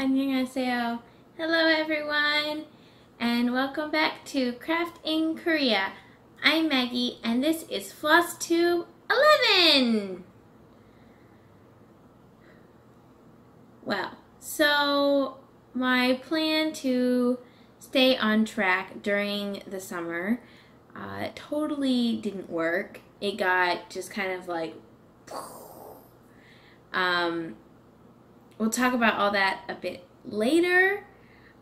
안녕하세요. Hello everyone, and welcome back to Craft in Korea. I'm Maggie, and this is Floss Tube 11. Well, so my plan to stay on track during the summer totally didn't work. It got just kind of like we'll talk about all that a bit later.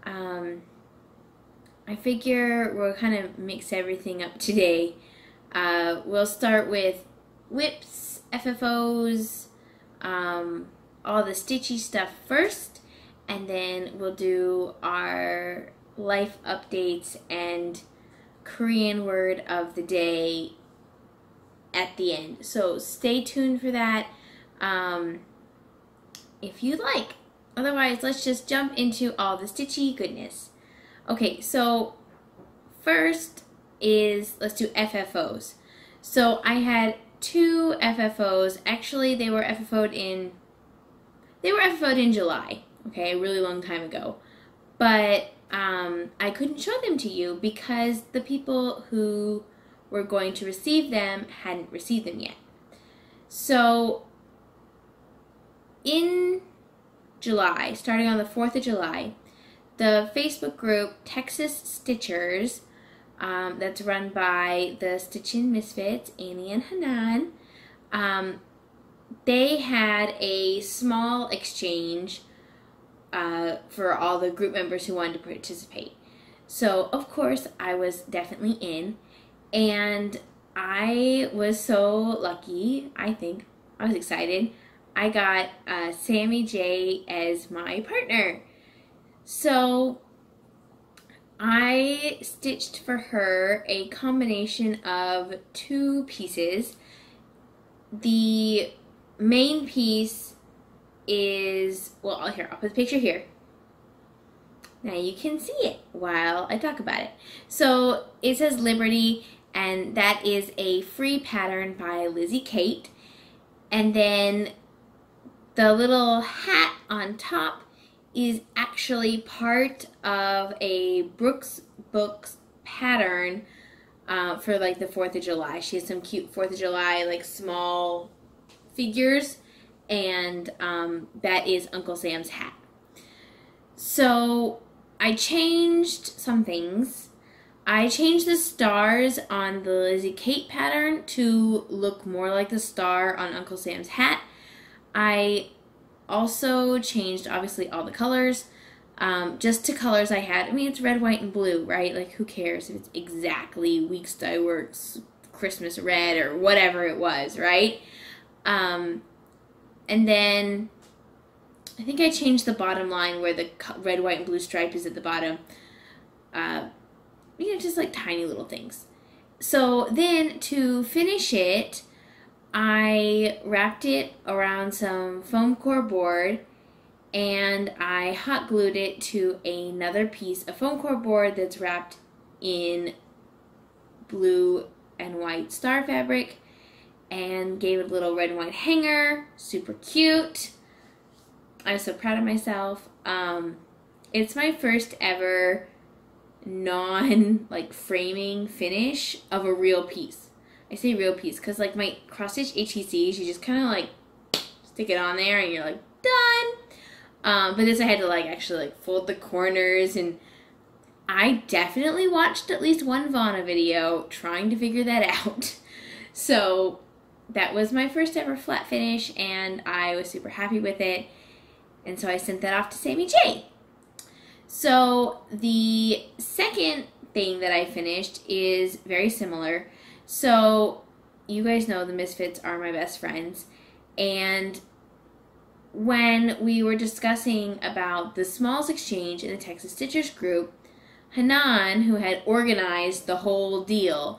I figure we'll kind of mix everything up today. We'll start with whips, FFOs, all the stitchy stuff first, and then we'll do our life updates and Korean word of the day at the end. So stay tuned for that. If you'd like. Otherwise, let's just jump into all the stitchy goodness. Okay, so first is, let's do FFOs. So I had two FFOs. Actually, they were FFO'd in July, okay, a really long time ago. But I couldn't show them to you because the people who were going to receive them hadn't received them yet. So in July, starting on the 4th of July, the Facebook group Texas Stitchers, that's run by the Stitchin' Misfits, Annie and Hanan, they had a small exchange for all the group members who wanted to participate. So, of course, I was definitely in, and I was so lucky, I think. I was excited. I got Sammy J as my partner. So I stitched for her a combination of two pieces. The main piece is, well, here, I'll put the picture here. Now you can see it while I talk about it. So it says Liberty, and that is a free pattern by Lizzie Kate. And then the little hat on top is actually part of a Brooks Books pattern for like the 4th of July. She has some cute 4th of July like small figures, and that is Uncle Sam's hat. So I changed some things. I changed the stars on the Lizzie Kate pattern to look more like the star on Uncle Sam's hat. I also changed, obviously, all the colors, just to colors I had. I mean, it's red, white, and blue, right? Like, who cares if it's exactly Weeks Dye Works Christmas red or whatever it was, right? And then I think I changed the bottom line where the red, white, and blue stripe is at the bottom. You know, just like tiny little things. So then to finish it, I wrapped it around some foam core board, and I hot glued it to another piece of foam core board that's wrapped in blue and white star fabric, and gave it a little red and white hanger. Super cute. I'm so proud of myself. It's my first ever non-framing finish of a real piece. I say real piece because like my cross stitch HTCs, you just kind of like stick it on there and you're like done. But this I had to actually fold the corners, and I definitely watched at least one Vana video trying to figure that out. So that was my first ever flat finish, and I was super happy with it. And so I sent that off to Sammy J. So the second thing that I finished is very similar. So you guys know the Misfits are my best friends, and when we were discussing about the Smalls Exchange in the Texas Stitchers group, Hanan, who had organized the whole deal,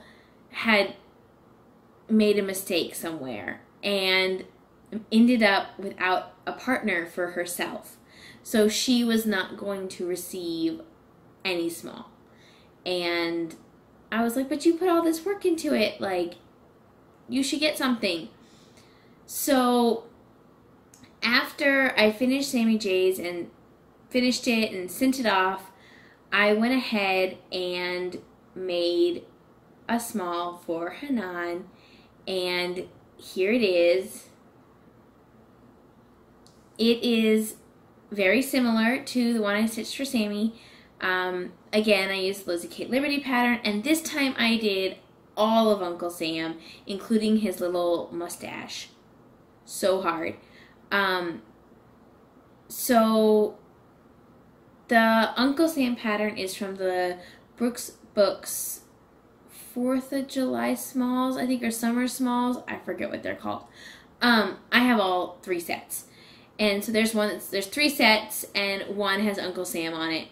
had made a mistake somewhere and ended up without a partner for herself. So she was not going to receive any small. And I was like, but you put all this work into it, like, you should get something. So after I finished Sammy J's and finished it and sent it off, I went ahead and made a small for Hanan, and here it is. It is very similar to the one I stitched for Sammy. Again, I used the Lizzie Kate Liberty pattern, and this time I did all of Uncle Sam, including his little mustache. So hard. So the Uncle Sam pattern is from the Brooks Books 4th of July smalls, I think, or summer smalls. I forget what they're called. I have all 3 sets. And so there's 3 sets, and one has Uncle Sam on it.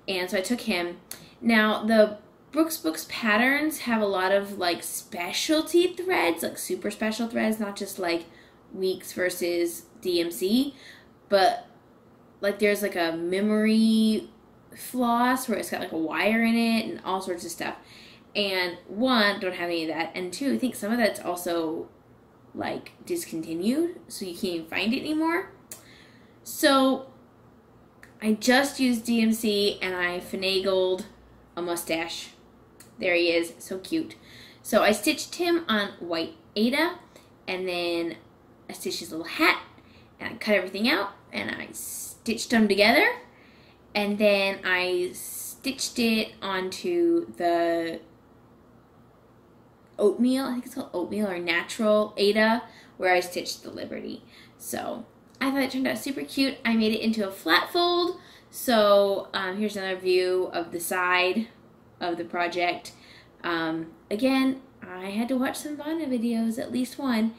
And so I took him. Now, the Brooks Books patterns have a lot of, like, specialty threads, like super special threads, not just, like, Weeks versus DMC, but, like, there's, like, a memory floss where it's got, like, a wire in it and all sorts of stuff. And 1, don't have any of that. And 2, I think some of that's also, like, discontinued, so you can't even find it anymore. So I just used DMC, and I finagled a mustache. There he is, so cute. So I stitched him on white Aida, and then I stitched his little hat, and I cut everything out, and I stitched them together, and then I stitched it onto the oatmeal, I think it's called oatmeal or natural Aida, where I stitched the Liberty. So I thought it turned out super cute. I made it into a flat fold. So here's another view of the side of the project. Again, I had to watch some Vana videos, at least one,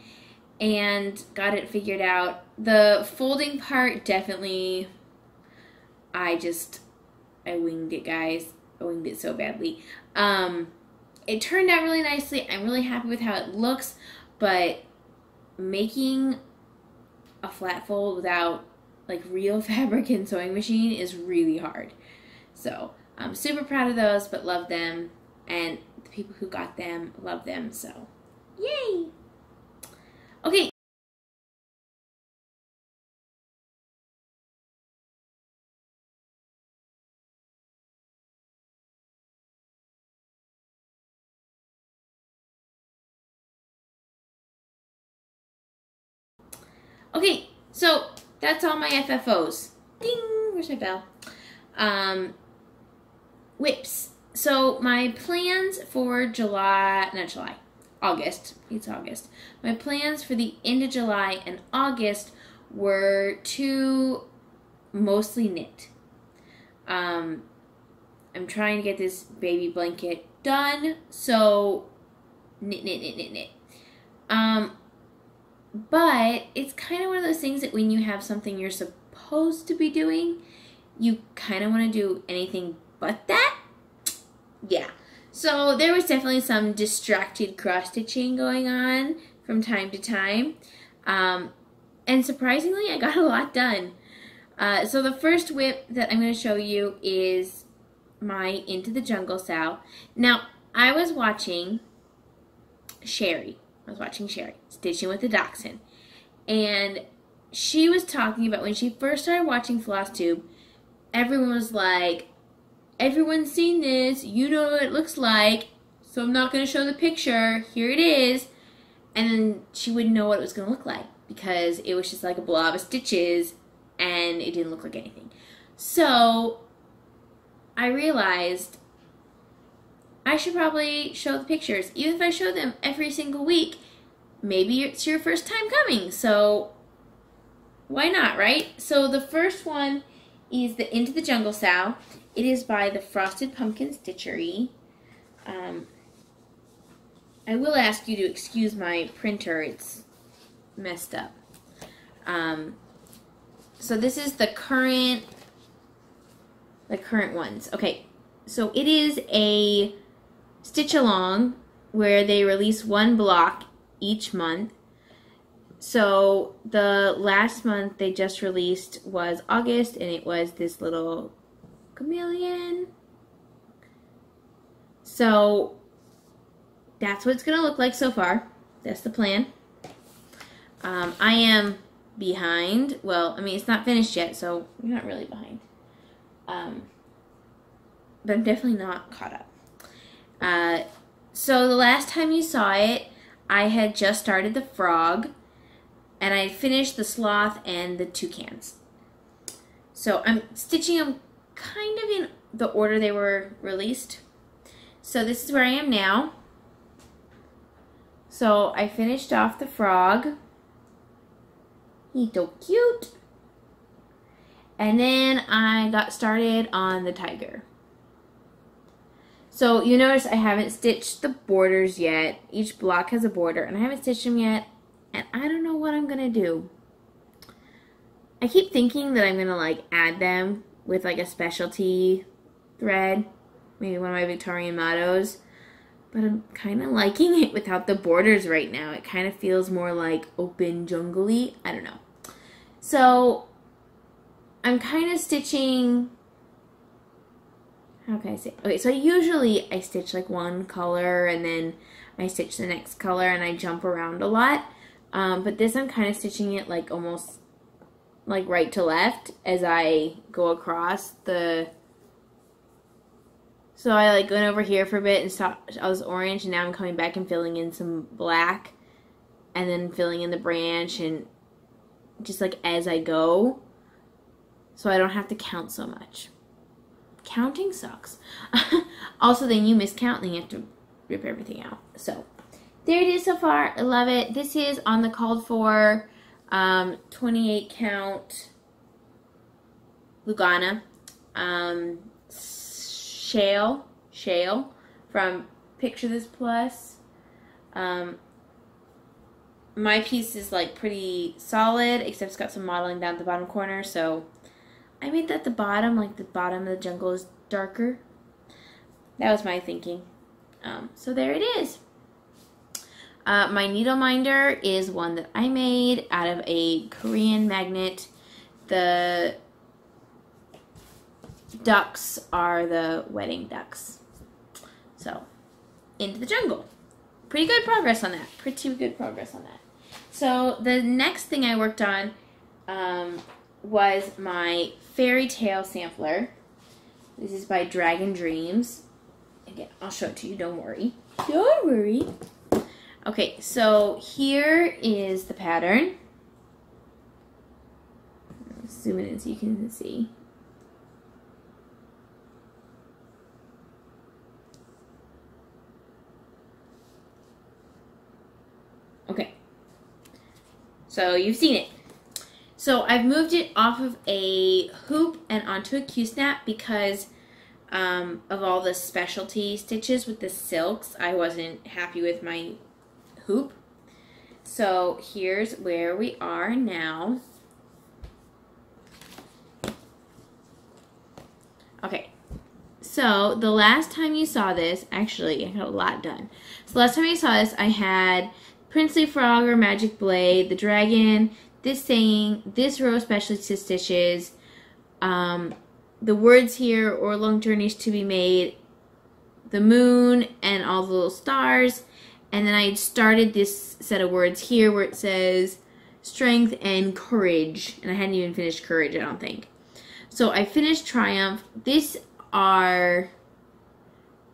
and got it figured out. The folding part, definitely, I winged it, guys. I winged it so badly. It turned out really nicely. I'm really happy with how it looks, but making a flat fold without, like, real fabric and sewing machine is really hard. So I'm super proud of those, but love them, and the people who got them love them, so yay! Okay. Okay, so that's all my FFOs. Ding! Where's my bell? Whips. So my plans for August. It's August. My plans for the end of July and August were to mostly knit. I'm trying to get this baby blanket done, so knit. But it's kind of one of those things that when you have something you're supposed to be doing, you kind of want to do anything but that. Yeah. So there was definitely some distracted cross-stitching going on from time to time. And surprisingly, I got a lot done. So the first whip that I'm going to show you is my Into the Jungle sow. Now, I was watching Sherry, Stitching with the Dachshund. And she was talking about when she first started watching FlossTube, everyone was like, everyone's seen this, you know what it looks like, so I'm not going to show the picture, here it is. And then she wouldn't know what it was going to look like because it was just like a blob of stitches and it didn't look like anything. So I realized I should probably show the pictures. Even if I show them every single week, maybe it's your first time coming, so why not, right? So the first one is the Into the Jungle sow. It is by the Frosted Pumpkin Stitchery. I will ask you to excuse my printer, it's messed up. So this is the current ones. Okay, so it is a stitch along where they release one block each month. So the last month they just released was August, and it was this little chameleon. So that's what it's gonna look like so far. That's the plan. I am behind. Well, I mean, it's not finished yet, so you're not really behind. but I'm definitely not caught up. So the last time you saw it, I had just started the frog, and I finished the sloth and the toucans. So I'm stitching them kind of in the order they were released. So this is where I am now. So I finished off the frog. He's so cute. And then I got started on the tiger. So you notice I haven't stitched the borders yet. Each block has a border, and I haven't stitched them yet. And I don't know what I'm going to do. I keep thinking that I'm going to like add them with like a specialty thread. Maybe one of my Victorian mottos. But I'm kind of liking it without the borders right now. It kind of feels more like open jungle-y. I don't know. So I'm kind of stitching... How can I say? Okay, so usually I stitch like one color and then I stitch the next color and I jump around a lot. But this I'm kind of stitching it like almost like right to left as I go across the... So I like went over here for a bit and stopped. I was orange, and now I'm coming back and filling in some black and then filling in the branch and just like as I go. So I don't have to count so much. Counting sucks. Also, then you miscount and you have to rip everything out. So there it is so far. I love it. This is on the called for 28 count Lugana shale from Picture This Plus. My piece is like pretty solid, except it's got some modeling down at the bottom corner, so I made that the bottom, like the bottom of the jungle is darker. That was my thinking. So there it is. My needle minder is one that I made out of a Korean magnet. The ducks are the wedding ducks. So, into the jungle. Pretty good progress on that. Pretty good progress on that. So, the next thing I worked on was my fairy tale sampler. This is by Dragon Dreams. Again, I'll show it to you. Don't worry. Don't worry. Okay, so here is the pattern. Zoom it in so you can see. Okay, so you've seen it. So I've moved it off of a hoop and onto a Q-snap because of all the specialty stitches with the silks. I wasn't happy with my hoop. So here's where we are now. Okay, so the last time you saw this, actually I got a lot done. So last time you saw this, I had Princely Frog or Magic Blade, the dragon, this saying, this row of specialty stitches, the words here, or long journeys to be made, the moon, and all the little stars. And then I started this set of words here where it says strength and courage. And I hadn't even finished courage, I don't think. So I finished triumph. These are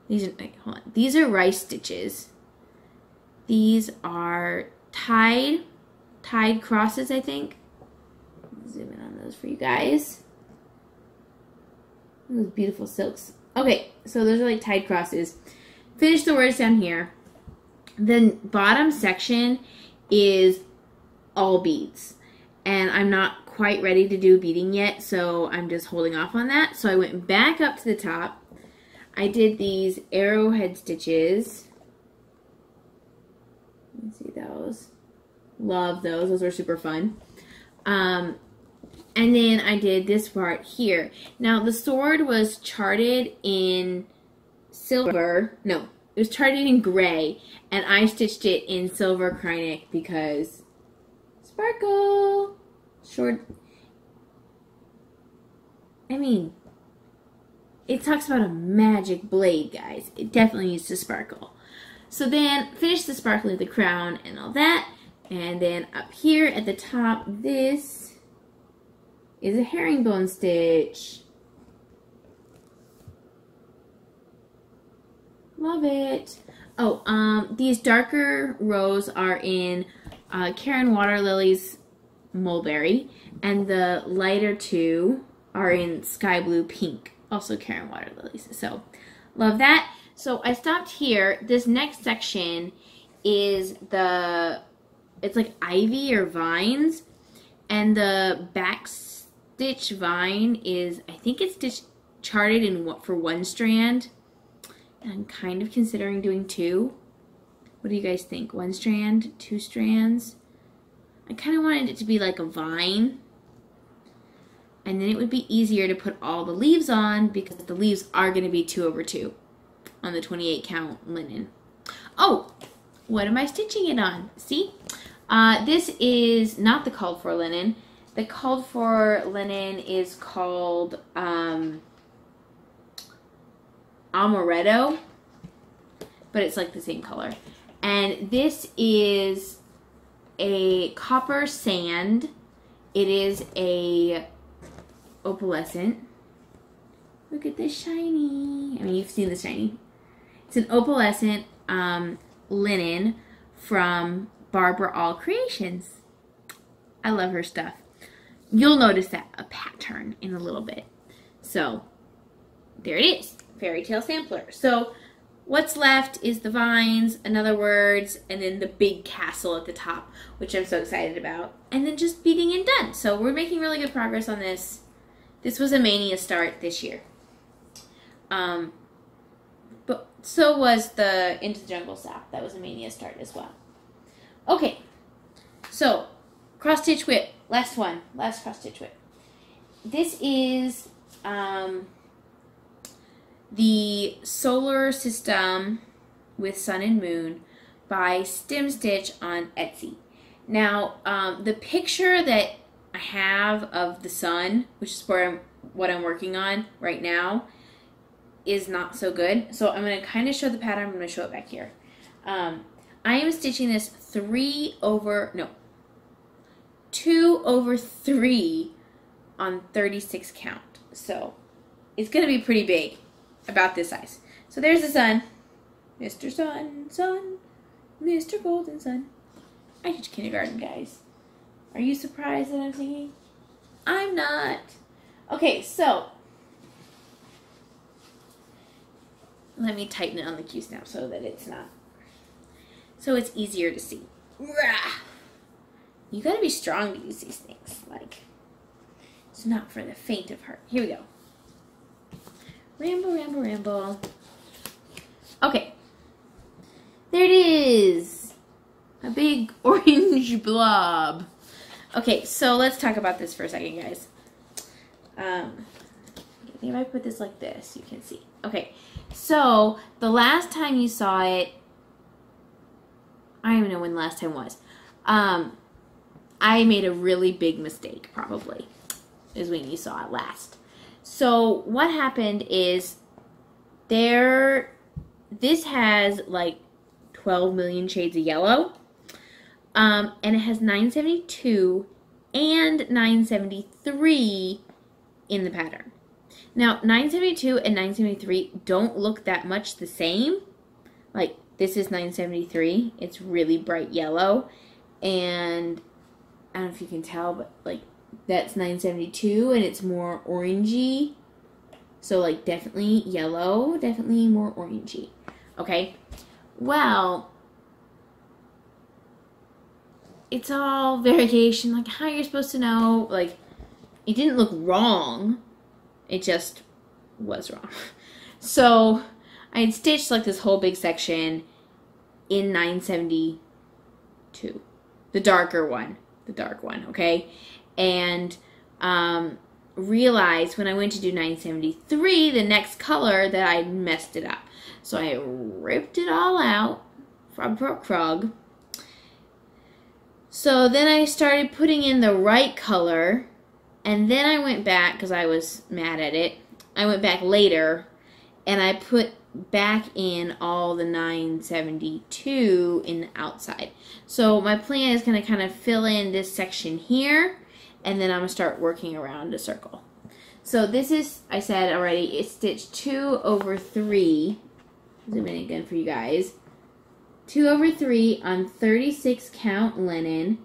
rice stitches. These are tied crosses, I think. Zoom in on those for you guys. Those beautiful silks. Okay, so those are like tied crosses. Finish the words down here. The bottom section is all beads. And I'm not quite ready to do beading yet, so I'm just holding off on that. So I went back up to the top. I did these arrowhead stitches. You can see those. Love those. Those were super fun. And then I did this part here. Now, the sword was charted in silver. No, it was charted in gray. And I stitched it in silver Krynic because sparkle. Short. I mean, it talks about a magic blade, guys. It definitely needs to sparkle. So then, finish the sparkling of the crown and all that. And then up here at the top, this is a herringbone stitch. Love it. Oh, these darker rows are in Karen Waterlily's Mulberry, and the lighter two are in Sky Blue Pink, also Karen Waterlily's. So, love that. So, I stopped here. This next section is it's like ivy or vines, and the back stitch vine is, I think it's stitched charted for one strand. I'm kind of considering doing two. What do you guys think? One strand, two strands? I kind of wanted it to be like a vine. And then it would be easier to put all the leaves on because the leaves are going to be 2/2 on the 28 count linen. Oh, what am I stitching it on? See? This is not the called for linen. The called for linen is called Amaretto, but it's like the same color. And this is a copper sand. It is a opalescent. Look at this shiny. I mean, you've seen the shiny. It's an opalescent linen from BarbaralCreations. I love her stuff. You'll notice that a pattern in a little bit. So, there it is. Fairy Tale Sampler. So what's left is the vines, in other words, and then the big castle at the top, which I'm so excited about. And then just beading and done. So we're making really good progress on this. This was a mania start this year. But so was the Into the Jungle Sap. That was a mania start as well. Okay. So cross stitch whip. Last one. Last cross stitch whip. This is the Solar System with Sun and Moon by StemStitch on Etsy. Now, the picture that I have of the sun, which is what I'm working on right now, is not so good. So I'm going to kind of show the pattern. I'm going to show it back here. I am stitching this 2/3 on 36 count. So it's going to be pretty big. About this size. So there's the sun. Mr. Sun, Sun, Mr. Golden Sun. I teach kindergarten, guys. Are you surprised that I'm singing? I'm not. Okay, so let me tighten it on the Q-snap so that it's not. So it's easier to see. You gotta be strong to use these things. Like, it's not for the faint of heart. Here we go. Ramble, ramble, ramble. Okay. There it is. A big orange blob. Okay, so let's talk about this for a second, guys. I think if I put this like this, you can see. Okay, so the last time you saw it, I don't even know when the last time was. I made a really big mistake, probably, is when you saw it last. So what happened is this has like 12 million shades of yellow, and it has 972 and 973 in the pattern. Now 972 and 973 don't look that much the same. Like this is 973, it's really bright yellow, and I don't know if you can tell, but like that's 972 and it's more orangey. So like definitely yellow, definitely more orangey. Okay. Well, it's all variation, like how you're supposed to know. Like it didn't look wrong. It just was wrong. So I had stitched like this whole big section in 972. The darker one. The dark one, okay? And realized when I went to do 973, the next color, that I messed it up. So I ripped it all out from Krug. So then I started putting in the right color, and then I went back, because I was mad at it, I went back later, and I put back in all the 972 in the outside. So my plan is going to kind of fill in this section here, and then I'm going to start working around a circle. So this is, I said already, it's stitched 2/3 zoom in again for you guys. 2/3 on 36 count linen.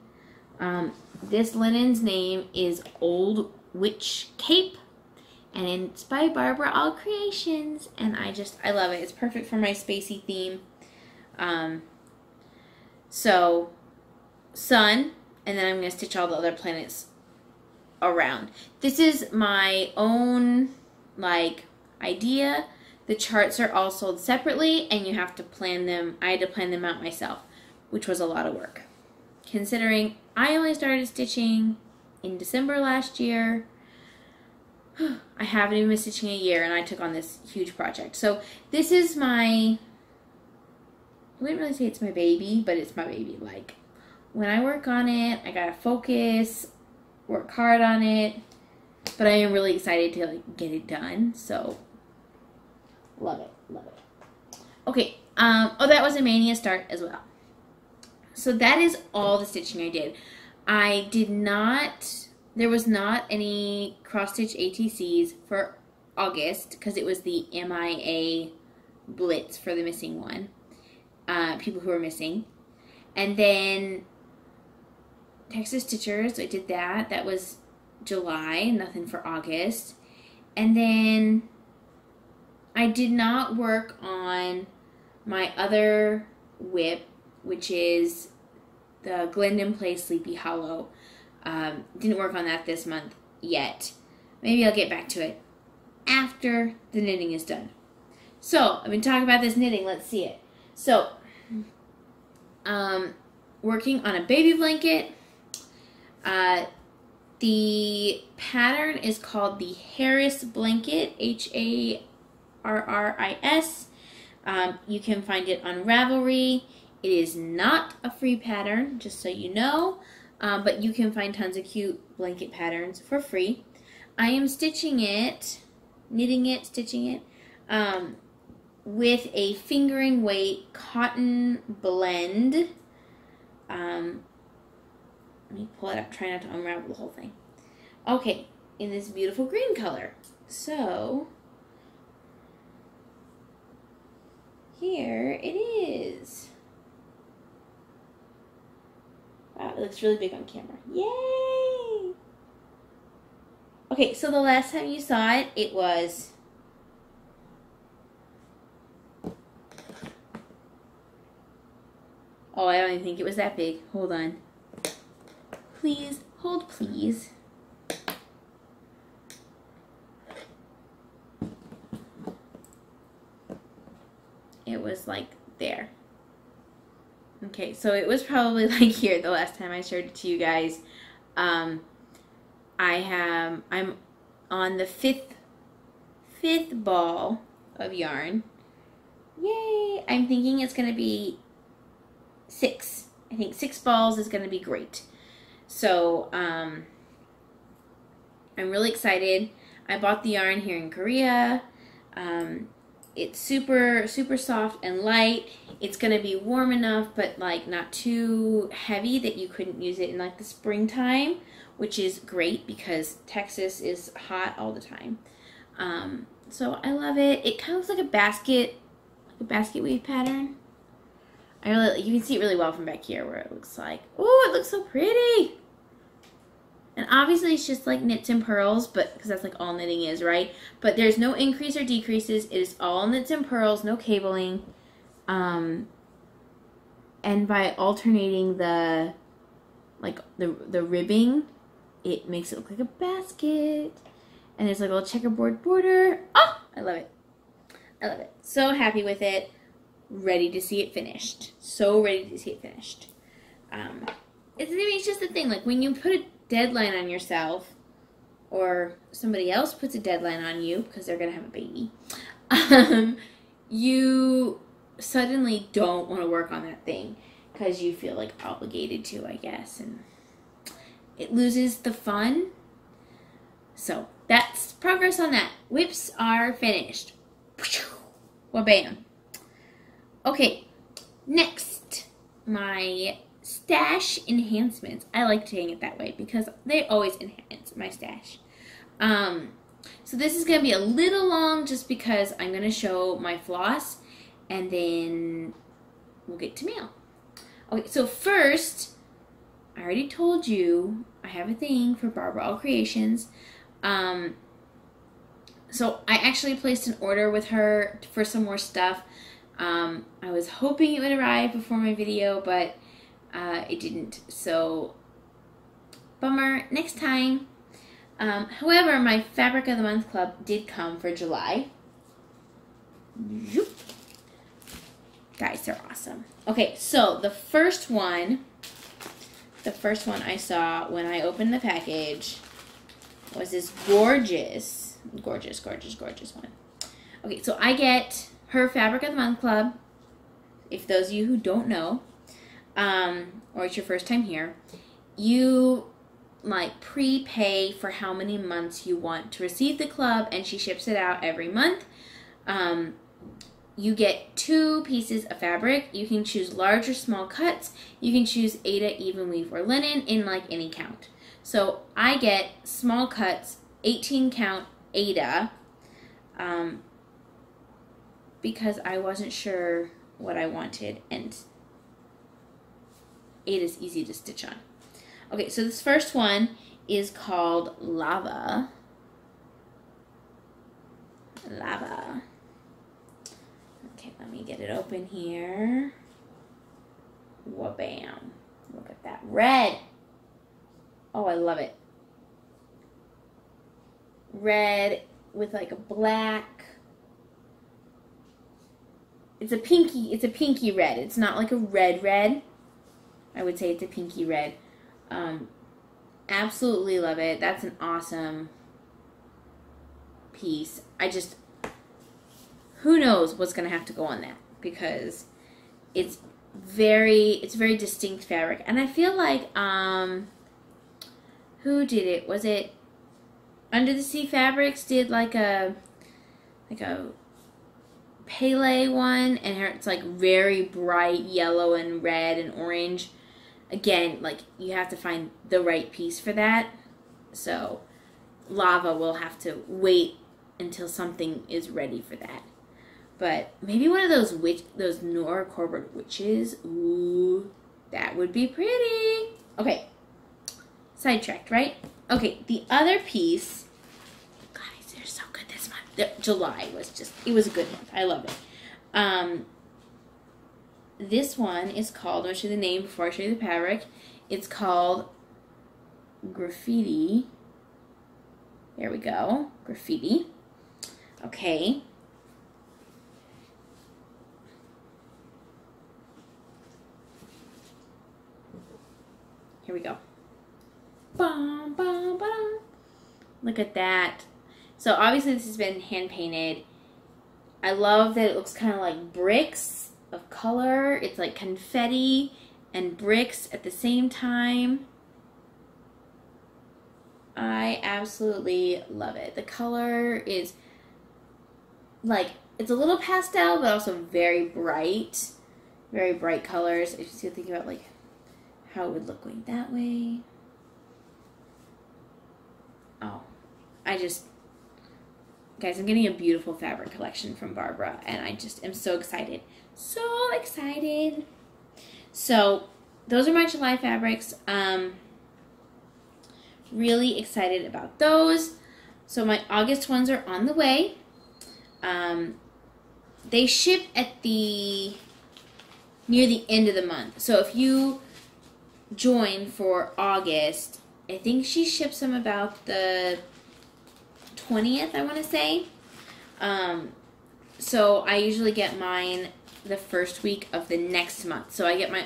This linen's name is Old Witch Cape, and it's by BarbaralCreations, and I love it. It's perfect for my spacey theme. So sun, and then I'm going to stitch all the other planets around. This is my own like idea. The charts are all sold separately, and you have to plan them. I had to plan them out myself, which was a lot of work, considering I only started stitching in December last year. I haven't even been stitching a year, and I took on this huge project. So this is my, I wouldn't really say it's my baby, but it's my baby. Like, when I work on it, I gotta focus, work hard on it, but I am really excited to like get it done. So love it, love it. Okay, oh, that was a Mania start as well. So that is all the stitching I did. I did not, there was not any cross-stitch ATCs for August because it was the MIA blitz for the missing one. People who were missing. And then Texas Stitchers, I did that. That was July, nothing for August. And then I did not work on my other whip, which is the Glendon Place Sleepy Hollow. Didn't work on that this month yet. Maybe I'll get back to it after the knitting is done. So, I've been talking about this knitting. Let's see it. So, working on a baby blanket. The pattern is called the Harris blanket, Harris. You can find it on Ravelry. It is not a free pattern, just so you know, but you can find tons of cute blanket patterns for free. I am stitching it, knitting it, stitching it, with a fingering weight cotton blend. Let me pull it up, try not to unravel the whole thing. Okay, in this beautiful green color. So, here it is. Wow, it looks really big on camera. Yay! Okay, so the last time you saw it, it was oh, I don't even think it was that big. Hold on. Please, hold please. It was like there. Okay, so it was probably like here the last time I showed it to you guys. I'm on the fifth ball of yarn. Yay! I'm thinking it's gonna be 6. I think 6 balls is gonna be great. So I'm really excited. I bought the yarn here in Korea. It's super soft and light. It's gonna be warm enough, but like not too heavy that you couldn't use it in like the springtime, which is great because Texas is hot all the time. So I love it. It kind of looks like a basket weave pattern. You can see it really well from back here where it looks like, oh, it looks so pretty. And obviously it's just like knits and purls, but because that's like all knitting is, right? But there's no increase or decreases. It is all knits and purls, no cabling. And by alternating the ribbing, it makes it look like a basket. And there's like a little checkerboard border. Oh, I love it. I love it. So happy with it. Ready to see it finished. So ready to see it finished. It's just the thing, like when you put a deadline on yourself, or somebody else puts a deadline on you because they're gonna have a baby, you suddenly don't want to work on that thing because you feel like obligated to, I guess, and it loses the fun. So that's progress on that. Whips are finished. Well, bam. Okay, next, my stash enhancements. I like saying it that way because they always enhance my stash. So this is going to be a little long just because I'm going to show my floss and then we'll get to mail. Okay, so first, I already told you I have a thing for BarbaralCreations. So I actually placed an order with her for some more stuff. I was hoping it would arrive before my video, but it didn't. So, bummer. Next time. However, my Fabric of the Month Club did come for July. Guys, they're awesome. Okay, so the first one I saw when I opened the package was this gorgeous one. Okay, so I get her Fabric of the Month Club. If those of you who don't know, or it's your first time here, you like prepay for how many months you want to receive the club, and she ships it out every month. You get 2 pieces of fabric. You can choose large or small cuts. You can choose Aida, even weave, or linen in like any count. So I get small cuts, 18 count Aida, because I wasn't sure what I wanted, and Aida's easy to stitch on. Okay, so this first one is called Lava. Lava. Okay, let me get it open here. Wha-bam. Look at that red. Oh, I love it. Red with like a black. It's a pinky red. It's not like a red. I would say it's a pinky red. Absolutely love it. That's an awesome piece. Who knows what's gonna have to go on that, because it's very distinct fabric. And I feel like who did it? Was it Under the Sea Fabrics did like a Pele one, and it's like very bright yellow and red and orange. Again, like you have to find the right piece for that. So Lava will have to wait until something is ready for that. But maybe one of those Nora Corbett witches. Ooh, that would be pretty. Okay, sidetracked, right? Okay, the other piece, guys, they're so good this month. July was it was a good month. I love it. This one is called, I'll show you the name before I show you the fabric. It's called Graffiti. There we go, Graffiti. Okay. Here we go. Bum, bum, bum. Look at that. So obviously this has been hand painted. I love that it looks kind of like bricks of color. It's like confetti and bricks at the same time. I absolutely love it. The color is like, it's a little pastel, but also very bright colors. I just think about like how it would look going that way. Oh, guys, I'm getting a beautiful fabric collection from Barbara, and I just am so excited. So excited. So those are my July fabrics. Really excited about those. So my August ones are on the way. They ship at near the end of the month. So if you join for August, I think she ships them about the 20th, I want to say. So I usually get mine the first week of the next month. So I get my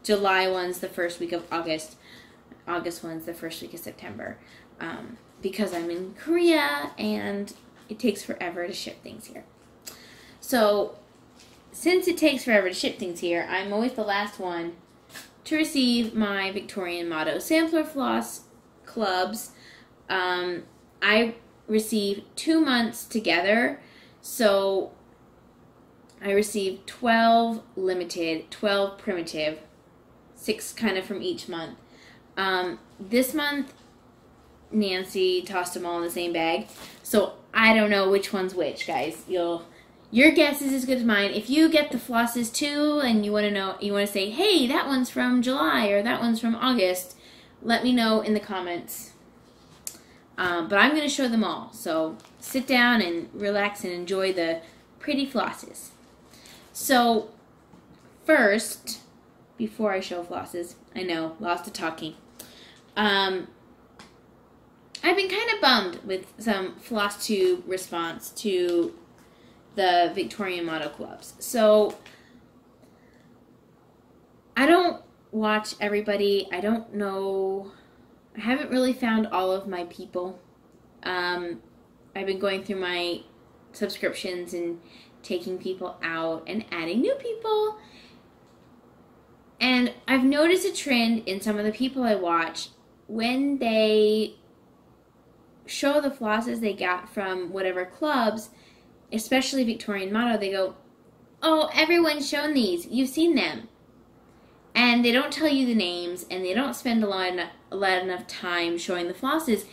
July ones the first week of August. August ones the first week of September. Because I'm in Korea and it takes forever to ship things here. So since it takes forever to ship things here, I'm always the last one to receive my Victorian Motto Sampler Floss clubs. I receive 2 months together, so I received 12 limited, 12 primitive, 6 kind of from each month. This month, Nancy tossed them all in the same bag, so I don't know which one's which, guys. You'll your guess is as good as mine. If you get the flosses too, and you want to know, you want to say, hey, that one's from July or that one's from August, let me know in the comments. But I'm going to show them all. So sit down and relax and enjoy the pretty flosses. So first, before I show flosses, I know, lots of talking. I've been kind of bummed with some floss tube response to the Victorian Motto Clubs. So I don't watch everybody. I don't know. I haven't really found all of my people. I've been going through my subscriptions and taking people out and adding new people. And I've noticed a trend in some of the people I watch when they show the flosses they got from whatever clubs, especially Victorian Motto, they go, oh, everyone's shown these. You've seen them. And they don't tell you the names, and they don't spend a lot enough time showing the flosses.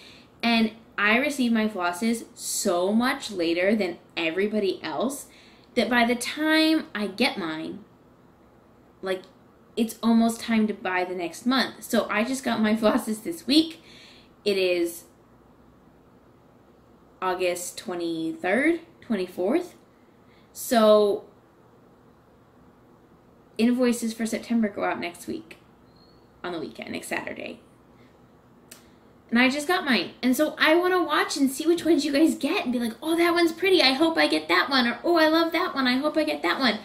And I receive my flosses so much later than everybody else that by the time I get mine, like, it's almost time to buy the next month. So I just got my flosses this week. It is August 23rd, 24th. So invoices for September go out next week on the weekend, next Saturday. And I just got mine. And so I want to watch and see which ones you guys get and be like, oh, that one's pretty. I hope I get that one. Or, oh, I love that one. I hope I get that one.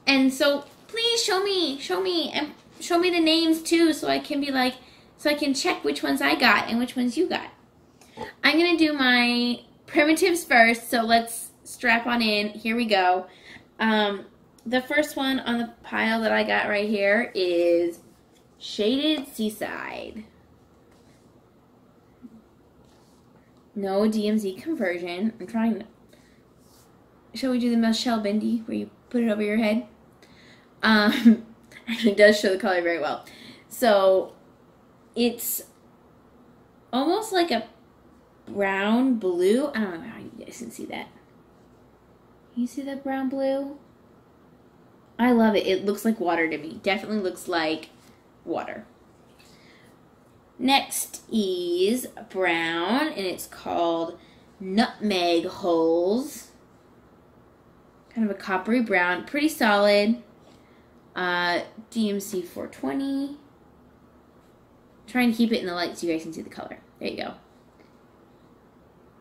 And so please show me, and show me the names too, so I can be like, so I can check which ones I got and which ones you got. I'm going to do my primitives first, so let's strap on in. Here we go. The first one on the pile that I got right here is Shaded Seaside. No DMZ conversion. I'm trying to... Shall we do the Michelle Bendy, where you put it over your head? Actually, it does show the color very well. So, it's almost like a brown blue. I don't know how you guys can see that. Can you see that brown blue? I love it. It looks like water to me. Definitely looks like water. Next is brown, and it's called Nutmeg Holes. Kind of a coppery brown. Pretty solid. DMC 420. Trying to keep it in the light so you guys can see the color. There you go.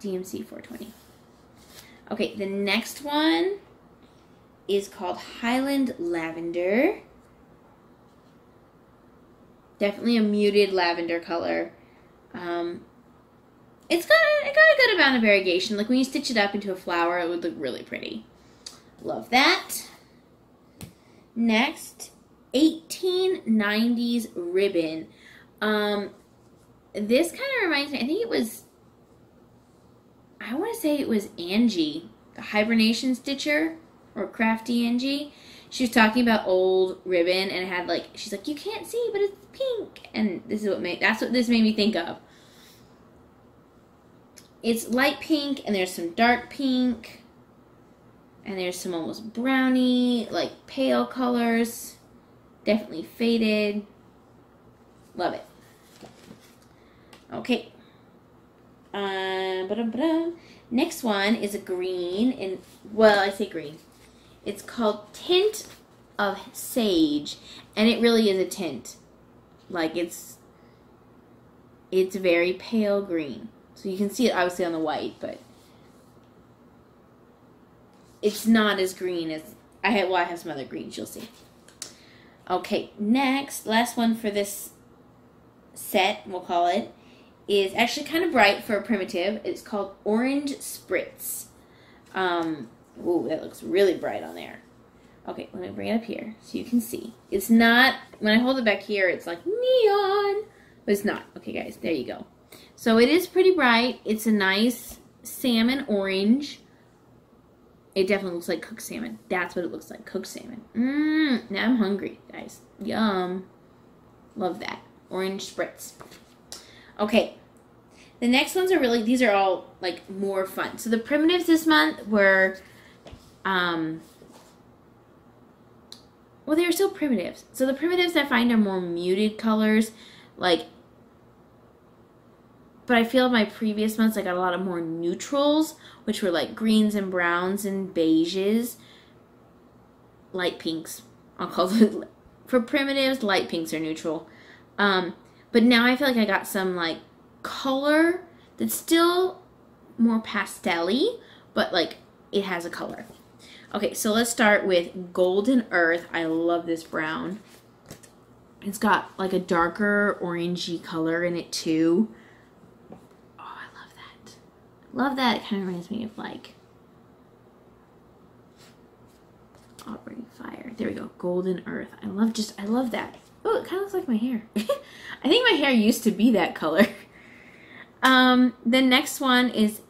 DMC 420. Okay, the next one is called Highland Lavender. Definitely a muted lavender color. It got a good amount of variegation. Like when you stitch it up into a flower, it would look really pretty. Love that. Next, 1890s ribbon. This kind of reminds me, I think it was, I want to say it was Angie, the hibernation stitcher, or Crafty Angie. She was talking about old ribbon, and it had like, she's like, you can't see, but it's pink. And this is that's what this made me think of. It's light pink, and there's some dark pink. And there's some almost brownie, like pale colors. Definitely faded. Love it. Okay. Next one is a green. And well, I say green. It's called Tint of Sage. And it really is a tint. Like it's very pale green. So you can see it obviously on the white, but it's not as green as I have some other greens, you'll see. Okay, next, last one for this set, we'll call it, is actually kind of bright for a primitive. It's called Orange Spritz. Ooh, that looks really bright on there. Okay, let me bring it up here so you can see. It's not, when I hold it back here, it's like neon, but it's not. Okay, guys, there you go. So it is pretty bright. It's a nice salmon orange. It definitely looks like cooked salmon. That's what it looks like, cooked salmon. Now I'm hungry, guys. Yum. Love that. Orange Spritz. Okay. The next ones are really, these are all like more fun. So the primitives this month were Well, they are still primitives. So the primitives I find are more muted colors, like, but I feel my previous months I got a lot of more neutrals, which were like greens and browns and beiges, light pinks. I'll call it, for primitives, light pinks are neutral. But now I feel like I got some like color that's still more pastel-y, but like it has a color. Okay, so let's start with Golden Earth. I love this brown. It's got like a darker orangey color in it too. Oh, I love that. Love that. It kind of reminds me of like Auburn Fire. There we go. Golden Earth. I love that. Oh, it kind of looks like my hair. I think my hair used to be that color. The next one is,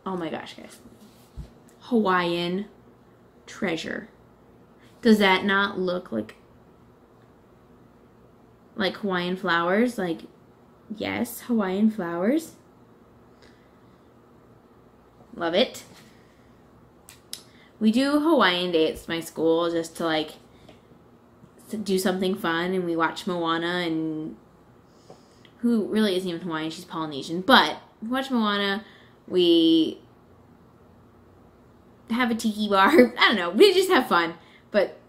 oh my gosh, guys. Hawaiian Treasure. Does that not look like Hawaiian flowers? Like, yes, Hawaiian flowers. Love it. We do Hawaiian Day at my school just to like do something fun, and we watch Moana, and who really isn't even Hawaiian, she's Polynesian, but we watch Moana, we have a tiki bar. I don't know. We just have fun. But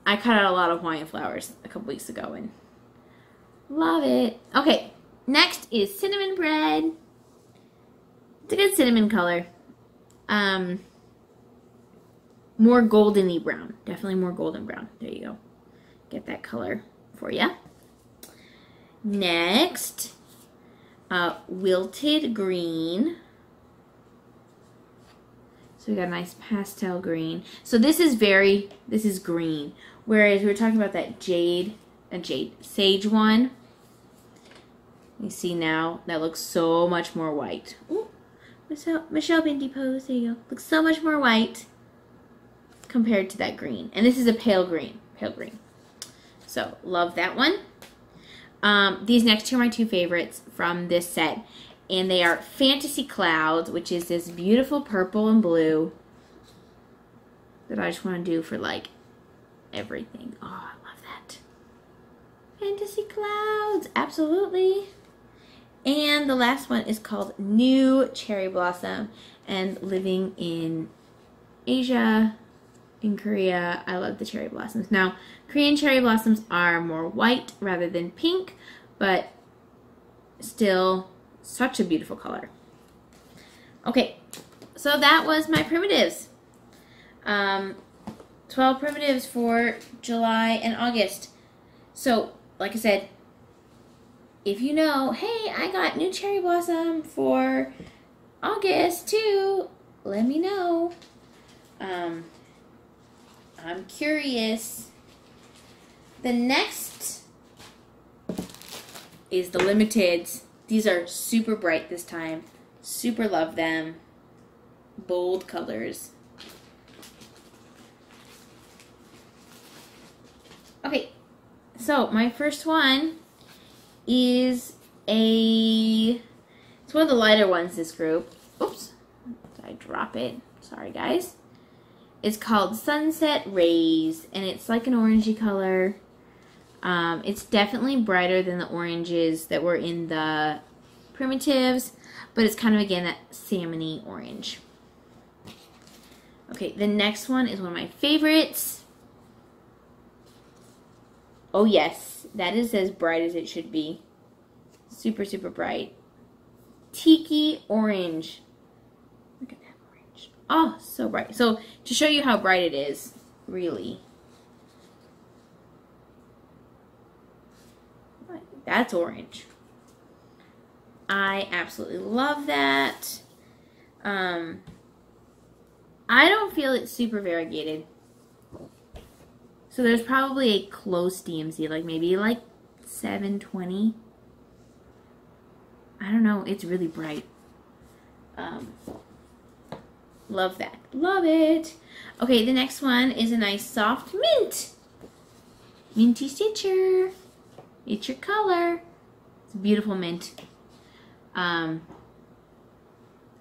I cut out a lot of Hawaiian flowers a couple weeks ago and love it. Okay, next is cinnamon bread. It's a good cinnamon color. More goldeny brown. Definitely more golden brown. There you go. Get that color for you. Next, wilted green. So we got a nice pastel green. So this is green. Whereas we were talking about that sage one. You see now, that looks so much more white. Ooh, Michelle Bindi pose, there you go. Looks so much more white compared to that green. And this is a pale green. So love that one. These next two are my two favorites from this set. And they are Fantasy Clouds, which is this beautiful purple and blue that I just want to do for like everything. Oh, I love that. Fantasy Clouds, absolutely. And the last one is called New Cherry Blossom. And living in Asia, in Korea, I love the cherry blossoms. Now, Korean cherry blossoms are more white rather than pink, but still such a beautiful color. Okay, so that was my primitives. 12 primitives for July and August. So, like I said, if you know, hey, I got new cherry blossom for August too, let me know. I'm curious. The next is the limiteds. These are super bright this time. Super love them. Bold colors. Okay, so my first one is it's one of the lighter ones this group. Oops, did I drop it? Sorry guys. It's called Sunset Rays, and it's like an orangey color. It's definitely brighter than the oranges that were in the primitives, but it's kind of, again, that salmony orange. Okay, the next one is one of my favorites. Oh yes, that is as bright as it should be. Super, super bright. Tiki orange. Look at that orange. Oh, so bright. So, to show you how bright it is, really. That's orange. I absolutely love that. I don't feel it's super variegated. So there's probably a close DMC, like maybe like 720. I don't know. It's really bright. Love that. Love it. Okay, the next one is a nice soft mint. Minty Stitcher. It's your color. It's a beautiful mint.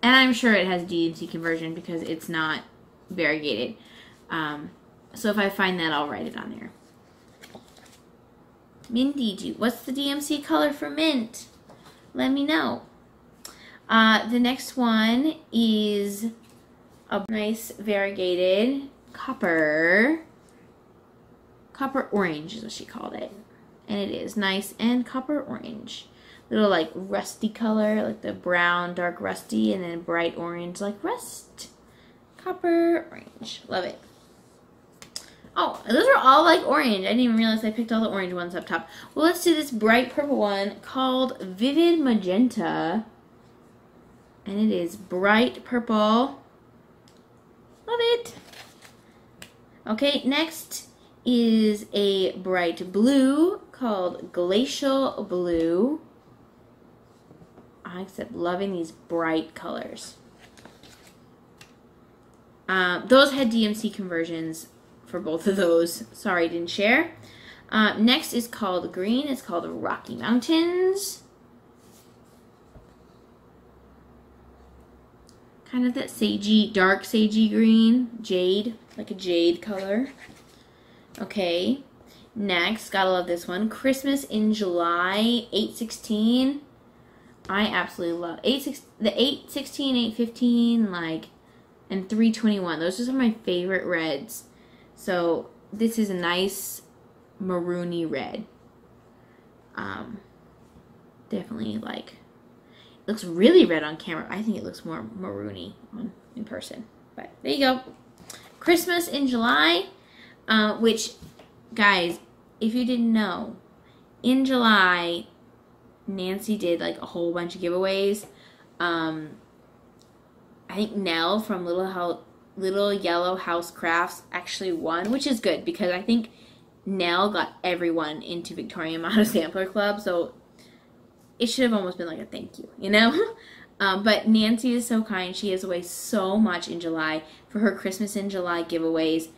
And I'm sure it has DMC conversion because it's not variegated. So if I find that, I'll write it on there. Mindy, what's the DMC color for mint? Let me know. The next one is a nice variegated copper orange is what she called it. And it is nice and copper orange. Little like rusty color, like the brown, dark rusty, and then bright orange like rust. Copper orange. Love it. Oh, those are all like orange. I didn't even realize I picked all the orange ones up top. Well, let's do this bright purple one called Vivid Magenta. And it is bright purple. Love it. Okay, next is a bright blue called Glacial Blue. I kept loving these bright colors. Those had DMC conversions for both of those. Sorry, didn't share. Next is called green. It's called Rocky Mountains. Kind of that sagey, dark sagey green. Jade, like a jade color. Okay. Next, gotta love this one. Christmas in July, 816. I absolutely love the 816, 815, like, and 321. Those are some of my favorite reds. So this is a nice maroony red. Definitely like, it looks really red on camera. I think it looks more maroony in person. But there you go. Christmas in July, which, guys, if you didn't know, in July, Nancy did like a whole bunch of giveaways. I think Nell from Little Yellow House Crafts actually won, which is good because I think Nell got everyone into Victorian Motto Sampler Club, so it should have almost been like a thank you, you know? But Nancy is so kind. She gives away so much in July for her Christmas in July giveaways.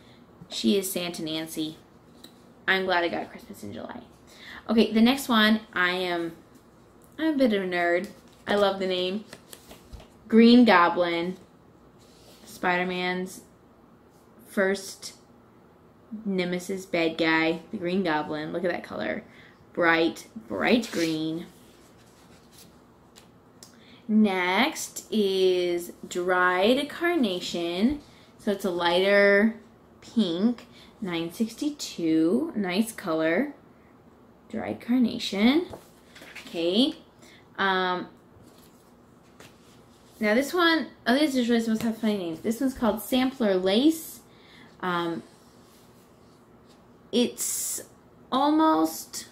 She is Santa Nancy. I'm glad I got Christmas in July. Okay, the next one, I'm a bit of a nerd. I love the name. Green Goblin. Spider-Man's first nemesis bad guy. The Green Goblin. Look at that color. Bright, bright green. Next is Dried Carnation. So it's a lighter pink. 962. Nice color. Dried Carnation. Okay. Now this one, these are really supposed to have funny names. This one's called Sampler Lace. It's almost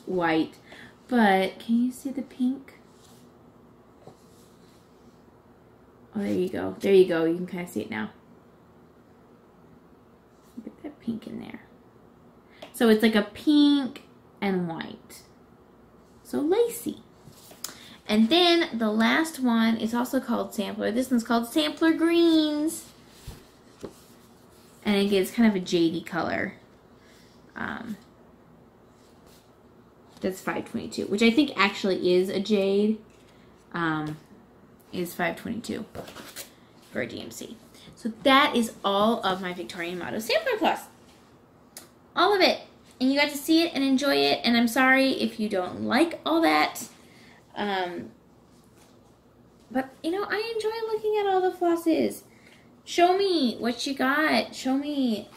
white, but can you see the pink? Oh, there you go. There you go. You can kind of see it now. Get that pink in there. So it's like a pink and white. So lacy. And then the last one is also called Sampler. This one's called Sampler Greens. And it gives kind of a jadey color. That's 522, which I think actually is a jade. Is 522 for a DMC. So that is all of my Victorian Motto Sampler Plus. All of it. And you got to see it and enjoy it. And I'm sorry if you don't like all that. But, you know, I enjoy looking at all the flosses. Show me what you got. Show me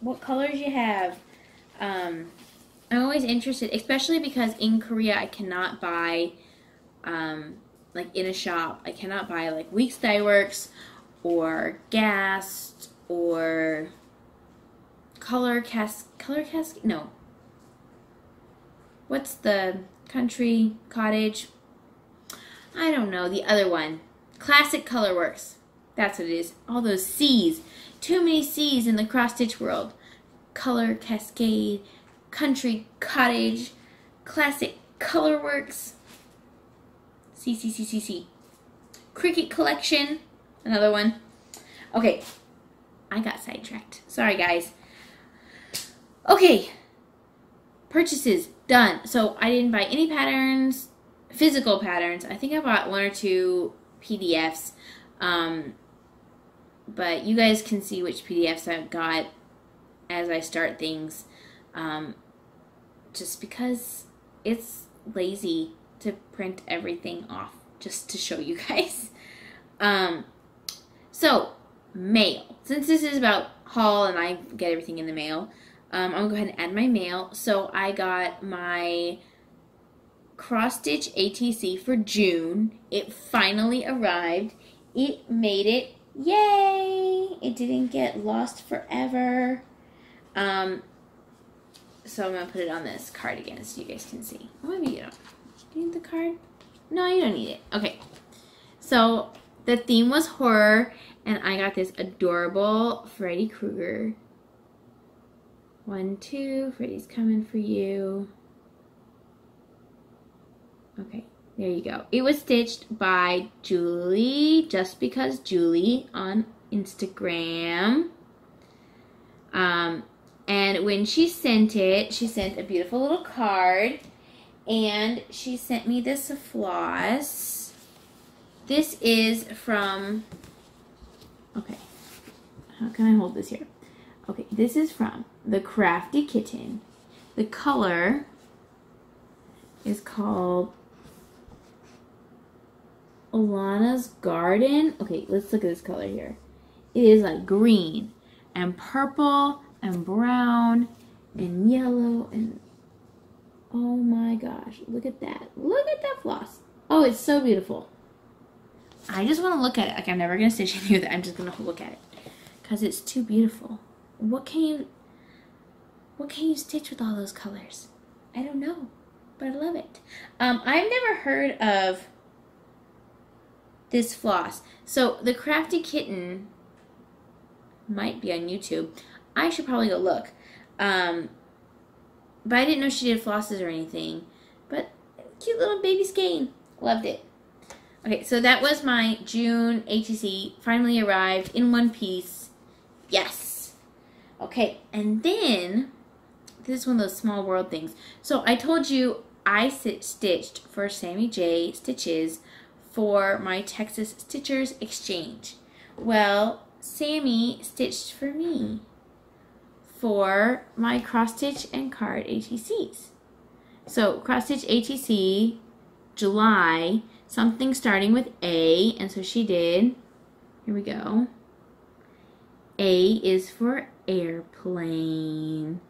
what colors you have. I'm always interested, especially because in Korea I cannot buy, like in a shop, I cannot buy like Weeks Dye Works or Gast or Color Cascade, no. What's the Country Cottage? I don't know, the other one. Classic Colorworks. That's what it is. All those C's. Too many C's in the cross-stitch world. Color Cascade, Country Cottage, Classic Colorworks. C. Cricket Collection. Another one. Okay. I got sidetracked. Sorry, guys. Okay. Purchases. Done. So I didn't buy any patterns, physical patterns. I think I bought one or two PDFs. But you guys can see which PDFs I've got as I start things. Just because it's lazy to print everything off just to show you guys. So, mail. Since this is about haul and I get everything in the mail, I'm going to go ahead and add my mail. So, I got my cross-stitch ATC for June. It finally arrived. It made it. Yay! It didn't get lost forever. So, I'm going to put it on this card again so you guys can see. Oh, maybe you don't. Do you need the card? No, you don't need it. Okay. So, the theme was horror, and I got this adorable Freddy Krueger. 1, 2, Freddy's coming for you. Okay, there you go. It was stitched by Julie, just because Julie on Instagram. And when she sent it, she sent a beautiful little card, and she sent me this floss. This is from, okay, how can I hold this here? Okay, this is from the Crafty Kitten. The color is called Alana's Garden. Okay, let's look at this color here. It is like green and purple and brown and yellow and oh my gosh, look at that. Look at that floss. Oh, it's so beautiful. I just want to look at it. Like, I'm never going to stitch any of that. I'm just going to look at it because it's too beautiful. What can you stitch with all those colors? I don't know, but I love it. I've never heard of this floss. So the Crafty Kitten might be on YouTube. I should probably go look. But I didn't know she did flosses or anything. But cute little baby skein. Loved it. Okay, so that was my June ATC. Finally arrived in one piece. Yes. Okay, and then this is one of those small world things. So I told you I stitched for Sammy J Stitches for my Texas Stitchers Exchange. Well, Sammy stitched for me for my cross stitch and card ATCs. So cross stitch ATC, July, something starting with A, and so she did. Here we go. A is for airplane.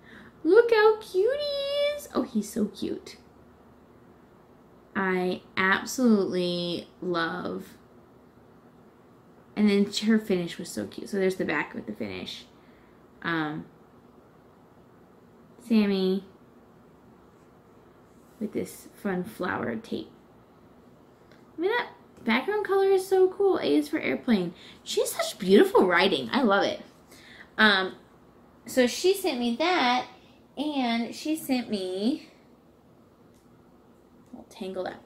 Look how cute he is. Oh, he's so cute. I absolutely love. And then her finish was so cute. So there's the back with the finish. Sammy with this fun flower tape. I mean, that background color is so cool. A is for airplane. She has such beautiful writing. I love it. So she sent me that, and she sent me, all tangled up.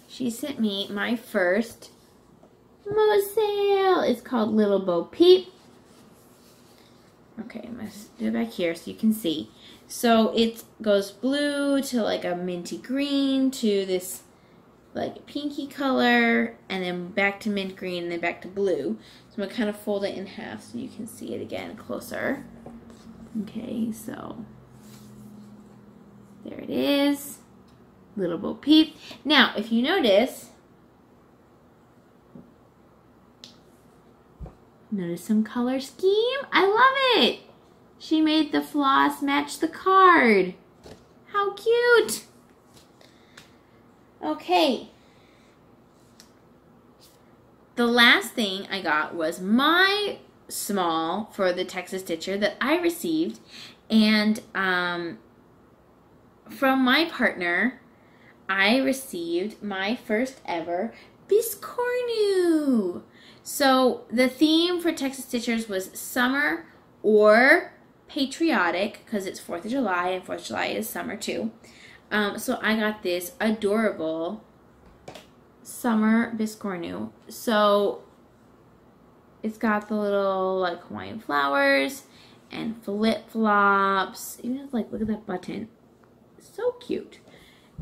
She sent me my first Moselle. It's called Little Bo Peep. Okay, I'm going to do it back here so you can see. So it goes blue to like a minty green to this like pinky color, and then back to mint green, and then back to blue. So I'm going to kind of fold it in half so you can see it again closer. Okay, so there it is. Little Bo Peep. Now, if you notice some color scheme. I love it. She made the floss match the card. How cute. Okay. The last thing I got was my small for the Texas Stitcher that I received, and from my partner I received my first ever Biscornu. So the theme for Texas Stitchers was summer or patriotic, because it's 4th of July, and 4th of July is summer too. So I got this adorable summer Biscornu. So it's got the little like Hawaiian flowers and flip-flops. Even like, look at that button. So cute.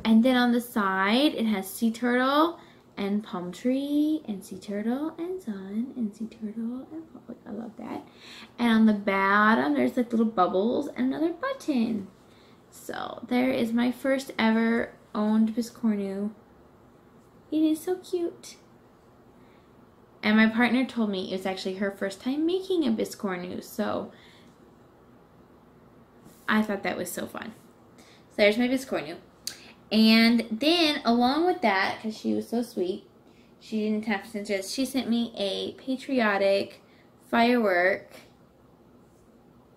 And then on the side, it has sea turtle and palm tree and sea turtle and sun and sea turtle and palm. I love that. And on the bottom there's like little bubbles and another button. So there is my first ever owned biscornu. It is so cute. And my partner told me it was actually her first time making a biscornu, so I thought that was so fun. So there's my biscornu. And then, along with that, because she was so sweet, she didn't have to send it, she sent me a patriotic firework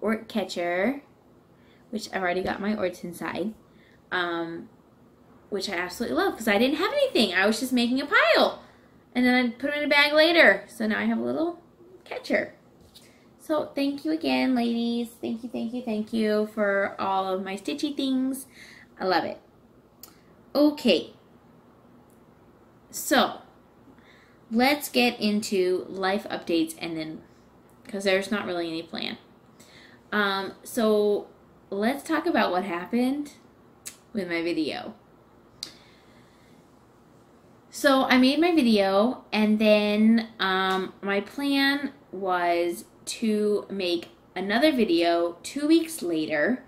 ort catcher, which I've already got my orts inside, which I absolutely love, because I didn't have anything. I was just making a pile. And then I'd put them in a bag later. So now I have a little catcher. So thank you again, ladies. Thank you, thank you, thank you for all of my stitchy things. I love it. Okay, so let's get into life updates, and then, because there's not really any plan. So let's talk about what happened with my video. So I made my video, and then my plan was to make another video 2 weeks later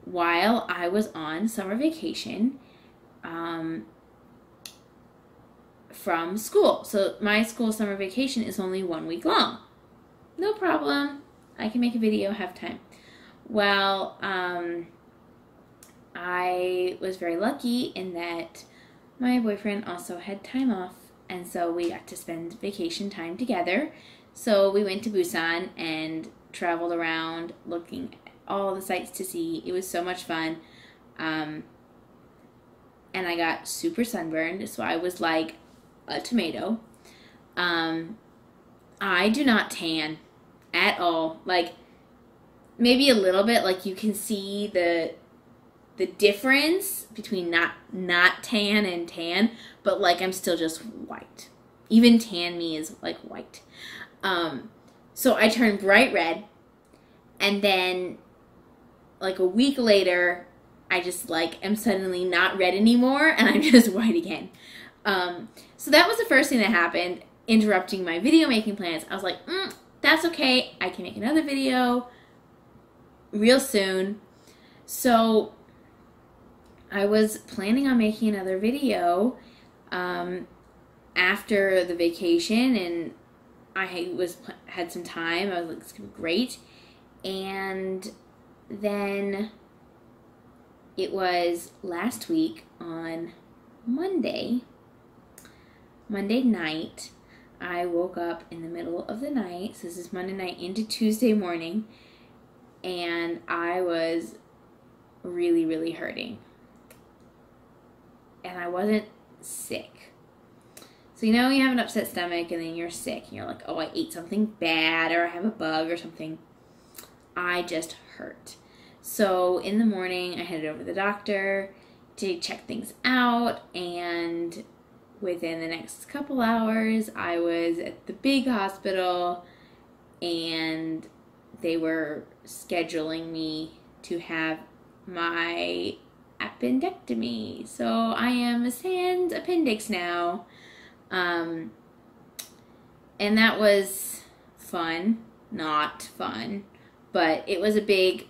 while I was on summer vacation. From school. So my school summer vacation is only 1 week long. No problem. I can make a video, have time. Well, I was very lucky in that my boyfriend also had time off, and so we got to spend vacation time together. So we went to Busan and traveled around looking at all the sights to see. It was so much fun. And I got super sunburned, so I was like a tomato. I do not tan at all. Like, maybe a little bit, like you can see the difference between not tan and tan, but like I'm still just white. Even tan me is like white. So I turned bright red, and then like a week later I just like am suddenly not red anymore, and I'm just white again. So that was the first thing that happened, interrupting my video making plans. I was like, that's okay. I can make another video real soon. So I was planning on making another video after the vacation, and I had some time. I was like, it's gonna be great. And then it was last week on Monday night. I woke up in the middle of the night. So this is Monday night into Tuesday morning, and I was really, really hurting. And I wasn't sick. So you know you have an upset stomach and then you're sick and you're like, oh, I ate something bad or I have a bug or something. I just hurt. So in the morning I headed over to the doctor to check things out, and within the next couple hours I was at the big hospital, and they were scheduling me to have my appendectomy. So I am a sans appendix now. And that was fun. Not fun. But it was a big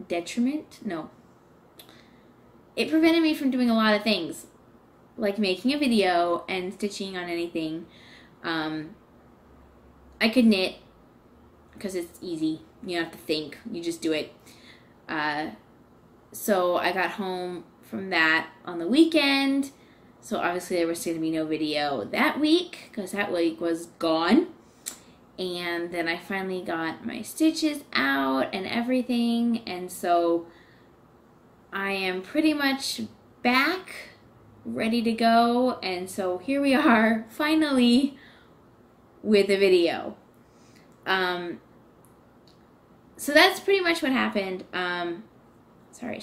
detriment? No. It prevented me from doing a lot of things, like making a video and stitching on anything. I could knit because it's easy. You don't have to think. You just do it. So I got home from that on the weekend. So obviously there was going to be no video that week because that week was gone. And then I finally got my stitches out and everything. And so I am pretty much back, ready to go. And so here we are, finally, with a video. So that's pretty much what happened. Sorry,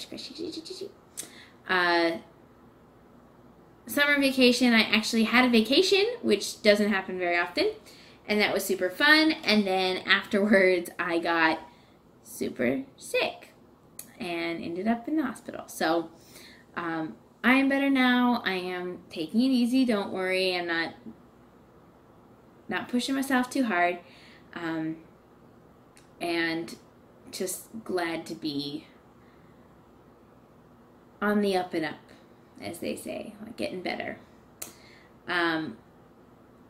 summer vacation, I actually had a vacation, which doesn't happen very often, and that was super fun. And then afterwards I got super sick and ended up in the hospital. So I am better now. I am taking it easy. Don't worry. I'm not pushing myself too hard. And just glad to be on the up and up, as they say, like getting better.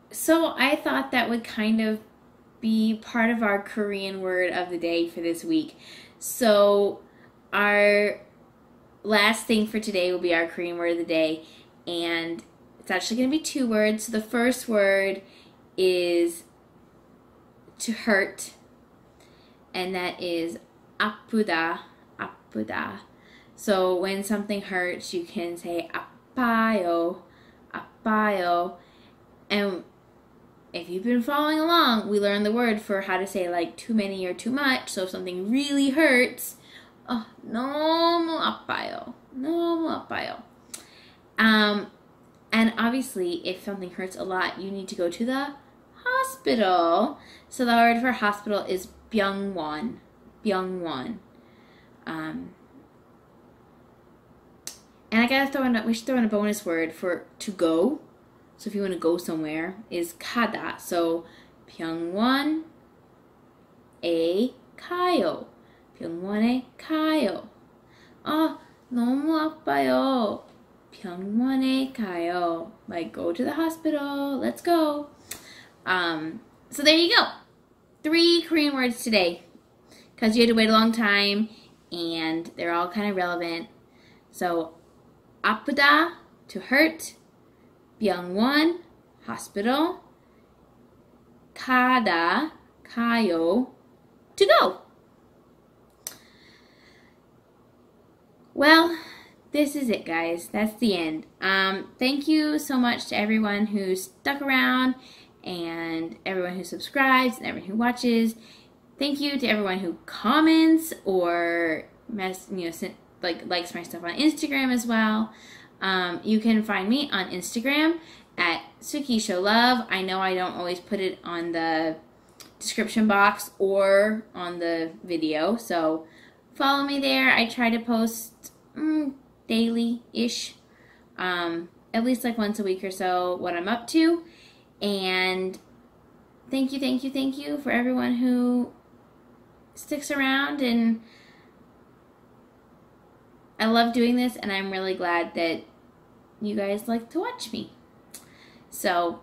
So I thought that would kind of be part of our Korean word of the day for this week. So our last thing for today will be our Korean word of the day, and it's actually going to be 2 words. So the first word is to hurt, and that is 아프다, 아프다. So when something hurts, you can say 아파요, 아파요. And if you've been following along, we learned the word for how to say like too many or too much. So if something really hurts, oh, 너무 아파요, 너무 아파요. And obviously, if something hurts a lot, you need to go to the hospital. So the word for hospital is 병원, 병원. And I gotta we should throw in a bonus word for to go. So if you want to go somewhere, is 가다. So 병원에 가요, 병원에 가요. 너무 아파요, 병원에 가요. Like, go to the hospital, let's go. So there you go. 3 Korean words today, because you had to wait a long time, and they're all kind of relevant. So 아프다, to hurt, 병원, hospital, 가다, 가요, to go. Well, this is it, guys. That's the end. Thank you so much to everyone who stuck around, and everyone who subscribes, and everyone who watches. Thank you to everyone who comments or likes my stuff on Instagram as well. You can find me on Instagram at SukiShowLove. I know I don't always put it on the description box or on the video, so follow me there. I try to post daily-ish, at least like once a week or so, what I'm up to. And thank you for everyone who sticks around, and I love doing this, and I'm really glad that you guys like to watch me. So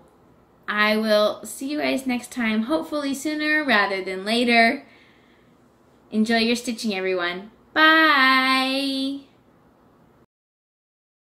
I will see you guys next time, hopefully sooner rather than later. Enjoy your stitching, everyone. Bye!